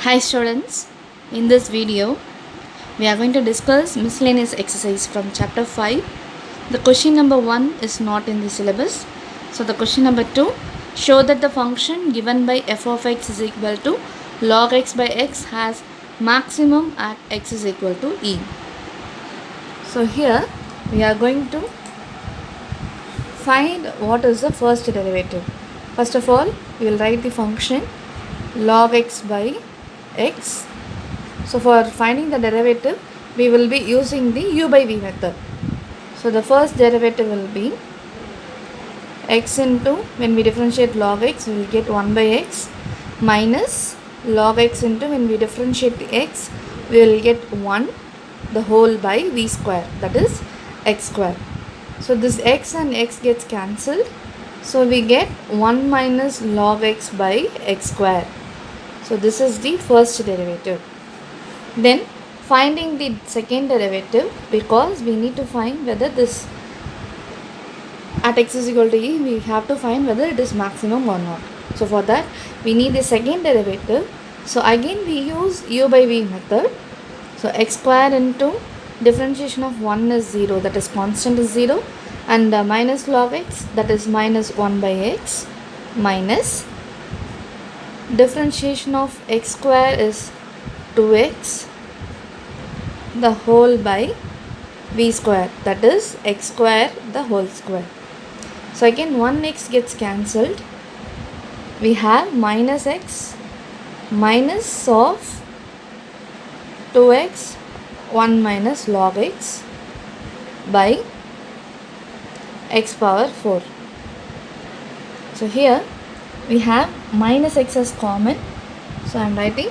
Hi students, in this video we are going to discuss miscellaneous exercise from chapter 5. The question number 1 is not in the syllabus. So the question number 2, show that the function given by f of x is equal to log x by x has maximum at x is equal to e. So here we are going to find what is the first derivative. First of all, we will write the function log x by x. So for finding the derivative, we will be using the u by v method. So the first derivative will be x into, when we differentiate log x, we will get 1 by x minus log x into, when we differentiate the x, we will get 1 the whole by v square, that is x square. So this x and x gets cancelled. So we get 1 minus log x by x square. So this is the first derivative. Then finding the second derivative, because we need to find whether this at x is equal to e, we have to find whether it is maximum or not. So for that we need the second derivative. So again we use u by v method. So x square into differentiation of 1 is 0, that is constant is 0, and minus log x, that is minus 1 by x, minus differentiation of x square is 2x the whole by v square, that is x square the whole square. So again 1x gets cancelled. We have minus x minus of 2x 1 minus log x by x power 4. So here we have minus x as common. So I am writing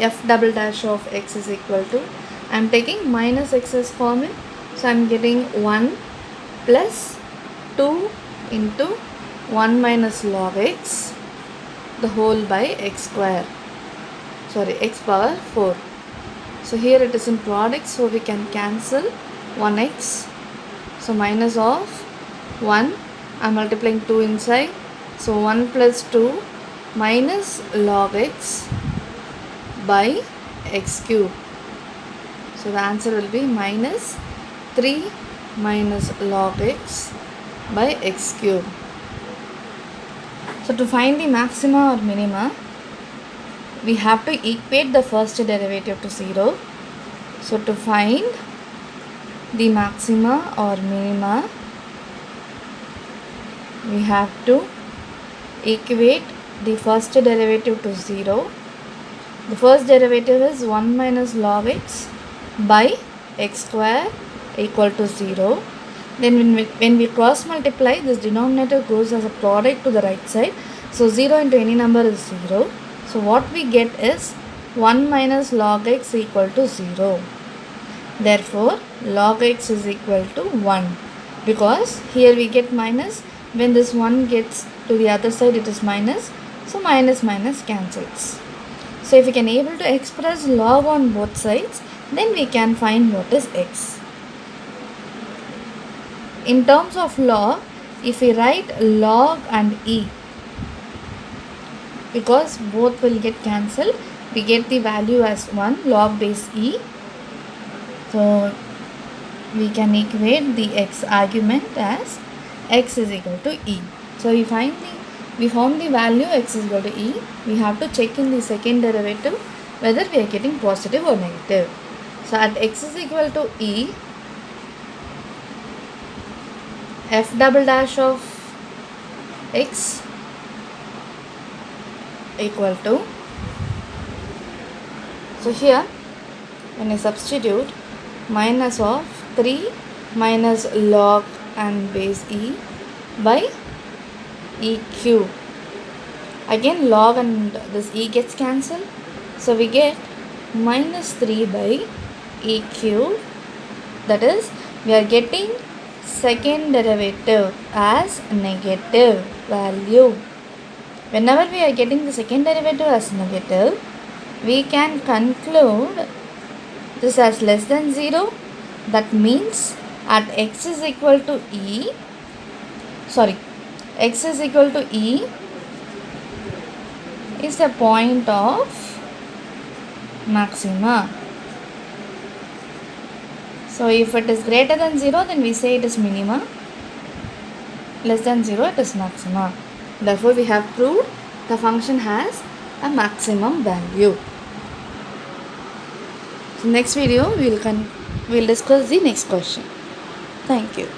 f double dash of x is equal to, I am taking minus x as common. So I am getting 1 plus 2 into 1 minus log x the whole by x square, x power 4. So here it is in product, so we can cancel 1x. So minus of 1, I am multiplying 2 inside. So 1 plus 2 minus log x by x cube. So the answer will be minus 3 minus log x by x cube. So to find the maxima or minima, we have to equate the first derivative to 0. So to find the maxima or minima, we have to equate the first derivative to 0. The first derivative is 1 minus log x by x square equal to 0. Then when we cross multiply, this denominator goes as a product to the right side. So 0 into any number is 0. So what we get is 1 minus log x equal to 0. Therefore log x is equal to 1, because here we get minus, when this 1 gets to the other side it is minus, so minus minus cancels. So if we can able to express log on both sides, then we can find what is x. In terms of log, if we write log and e, because both will get cancelled, we get the value as 1 log base e. So we can equate the x argument as x is equal to e. So we found the value x is equal to e. We have to check in the second derivative whether we are getting positive or negative. So at x is equal to e, f double dash of x equal to, so here when I substitute, minus of 3 minus log and base e by e cube. Again log and this e gets cancelled, so we get minus 3 by e cube, that is we are getting second derivative as negative value. Whenever we are getting the second derivative as negative, we can conclude this as less than 0. That means at x is equal to e, x is equal to e is a point of maxima. So if it is greater than 0, then we say it is minima. Less than 0, it is maxima. Therefore, we have proved the function has a maximum value. So next video, we will discuss the next question. Thank you.